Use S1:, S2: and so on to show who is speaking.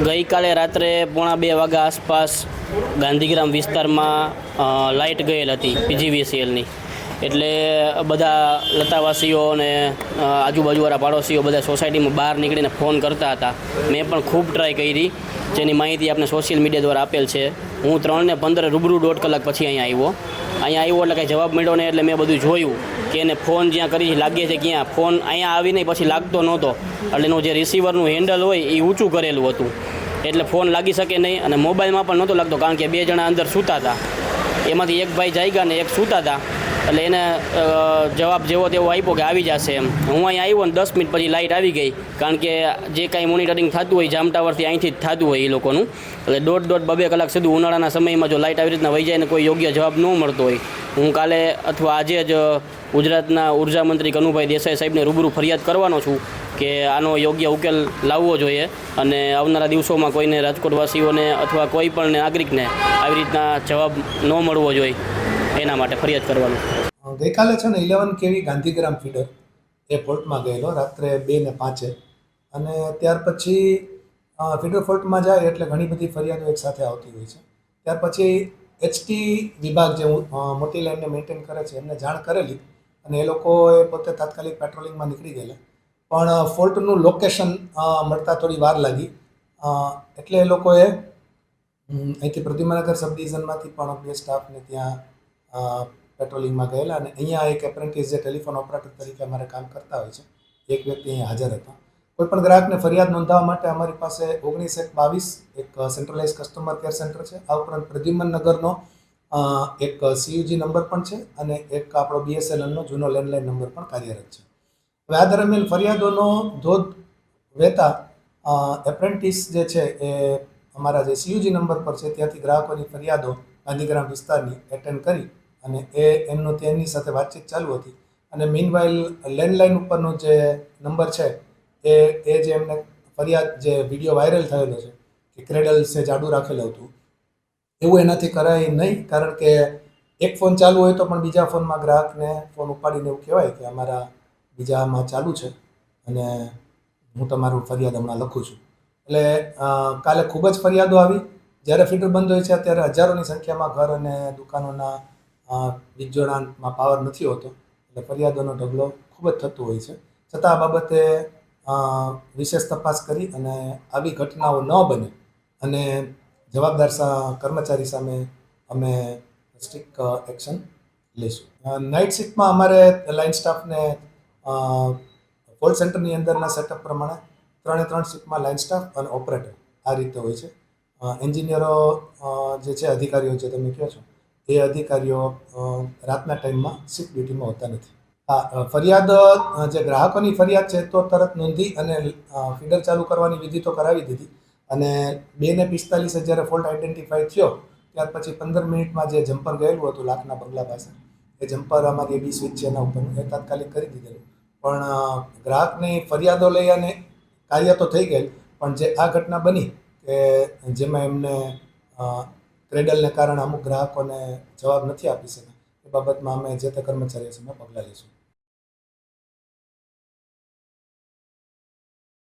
S1: ગઈકાલે રાત્રે 1:30 વાગ્યા આસપાસ ગાંધીગ્રામ વિસ્તારમાં લાઇટ ગયેલ હતી પીજીવીસીએલની. એટલે બધા લતાવાસીઓ અને આજુબાજુવાળા પાડોશીઓ બધા સોસાયટીમાં બહાર નીકળીને ફોન કરતા હતા. મેં પણ ખૂબ ટ્રાય કરી, જેની માહિતી આપણે સોશિયલ મીડિયા દ્વારા આપેલ છે. હું 3:15 રૂબરૂ 1.5 કલાક પછી અહીંયા આવ્યો એટલે કંઈ જવાબ મળ્યો નહીં. એટલે મેં બધું જોયું કે એને ફોન જ્યાં કરી લાગે છે ક્યાં ફોન અહીંયા આવી નહીં, પછી લાગતો નહોતો. એટલે એનું જે રિસીવરનું હેન્ડલ હોય એ ઊંચું કરેલું હતું, એટલે ફોન લાગી શકે નહીં. અને મોબાઈલમાં પણ નહોતો લાગતો, કારણ કે 2 જણા અંદર સૂતા હતા. એમાંથી એક ભાઈ જાગ્યા ને એક સૂતા હતા. એટલે એને જવાબ જેવો તેવો આપ્યો કે આવી જશે એમ. હું અહીંયા આવ્યો ને 10 મિનિટ પછી લાઇટ આવી ગઈ, કારણ કે જે કાંઈ મોનિટરિંગ થતું હોય જામ ટાવરથી અહીંથી જ થતું હોય એ લોકોનું. એટલે 1.5-2 કલાક સુધી ઉનાળાના સમયમાં જો લાઇટ આવી રીતના વહી જાય ને કોઈ યોગ્ય જવાબ ન મળતો હોય, હું કાલે અથવા આજે જ ગુજરાતના ઉર્જા મંત્રી કનુભાઈ દેસાઈ સાહેબને રૂબરૂ ફરિયાદ કરવાનો છું કે આનો યોગ્ય ઉકેલ લાવવો જોઈએ અને આવનારા દિવસોમાં કોઈને રાજકોટવાસીઓને અથવા કોઈ પણ નાગરિકને આવી રીતના જવાબ ન મળવો જોઈએ એના માટે ફરિયાદ કરવાનું.
S2: ગઈકાલે છે ને 11 kV ગાંધીગ્રામ ફીડર એ ફોલ્ટમાં ગયેલો રાત્રે 2:05 અને ત્યાર પછી ફીડર ફોલ્ટમાં જાય એટલે ઘણી બધી ફરિયાદો એકસાથે આવતી હોય છે. ત્યાર પછી એચટી વિભાગ જે મોટી લાઇનને મેન્ટેન કરે છે એમને જાણ કરેલી અને એ લોકોએ પોતે તાત્કાલિક પેટ્રોલિંગમાં નીકળી ગયેલા, પણ ફોલ્ટનું લોકેશન મળતા થોડી વાર લાગી. એટલે એ લોકોએ અહીંથી પ્રદ્યુમનગર સબ ડિવિઝનમાંથી પણ 2 સ્ટાફને ત્યાં પેટ્રોલિંગમાં ગયેલા અને અહીંયા એક એપ્રેન્ટિસ જે ટેલિફોન ઓપરેટર તરીકે અમારે કામ કરતા હોય છે, એક વ્યક્તિ અહીંયા હાજર હતા. કોઈપણ ગ્રાહકને ફરિયાદ નોંધાવવા માટે અમારી પાસે 19-1-22 એક સેન્ટ્રલાઇઝ કસ્ટમર કેર સેન્ટર છે. આ ઉપરાંત પ્રદ્યુમનગરનો એક સીયુજી નંબર પણ છે અને એક આપણો BSNLનો જૂનો લેન્ડલાઇન નંબર પણ કાર્યરત છે. હવે આ દરમિયાન ફરિયાદોનો ધોધ વહેતા એપ્રેન્ટિસ જે છે એ અમારા જે સીયુજી નંબર પર છે ત્યાંથી ગ્રાહકોની ફરિયાદો ગાંધીગ્રામ વિસ્તારની એટેન્ડ કરી અને તેની સાથે વાતચીત ચાલુ હતી. અને મીનવાઇલ લેન્ડલાઇન ઉપરનો જે નંબર છે એ જે એમને ફરિયાદ જે વિડીયો વાયરલ થયેલો છે કે ક્રેડલ સે જાડું રાખેલું હતું, એવું એનાથી કરાય નહીં. કારણ કે એક ફોન ચાલુ હોય તો પણ બીજા ફોનમાં ગ્રાહકને ફોન ઉપાડીને એવું કહેવાય કે અમારા બીજામાં ચાલુ છે અને હું તમારું ફરિયાદ હમણાં લખું છું. એટલે કાલે ખૂબ જ ફરિયાદો આવી. જ્યારે ફીડર બંધ હોય છે ત્યારે હજારોની સંખ્યામાં ઘર અને દુકાનોના વીજ જોડાણમાં પાવર નથી હોતો, એટલે ફરિયાદોનો ઢગલો ખૂબ જ થતો હોય છે. છતાં આ બાબતે વિશેષ તપાસ કરી અને આવી ઘટનાઓ ન બને અને જવાબદાર કર્મચારી સામે અમે સ્ટ્રિક્ટ એક્શન લઈશું. નાઇટ શિફ્ટમાં અમારે લાઇન સ્ટાફને કોલ સેન્ટરની અંદરના સેટઅપ પ્રમાણે 3 શિફ્ટમાં લાઇન સ્ટાફ અને ઓપરેટર આ રીતે હોય છે. એન્જિનિયરો જે છે અધિકારીઓ જે તમે કહો છો એ અધિકારીઓ રાતના ટાઈમમાં શિફ્ટ ડ્યુટીમાં હોતા નથી. ફરિયાદ જે ગ્રાહકોની ફરિયાદ છે તો તરત નોંધી અને ફીડર ચાલુ કરવાની વિધિ તો કરાવી દીધી અને 2:45 જ્યારે ફોલ્ટ આઈડેન્ટિફાઈ થયો ત્યાર પછી 15 મિનિટમાં જે જમ્પર ગયેલું હતું લાખના બંગલા પાસે, એ જમ્પર અમારી એબી સ્વિચ છે એના ઉપરનું એ તાત્કાલિક કરી દીધેલું. પણ ગ્રાહકની ફરિયાદો લઈ અને કાર્ય તો થઈ ગયેલ, પણ જે આ ઘટના બની કે જેમાં એમને ક્રેડલને કારણે અમુક ગ્રાહકોને જવાબ નથી આપી શક્યા, એ બાબતમાં અમે જે તે કર્મચારીઓ સામે પગલાં લઈશું.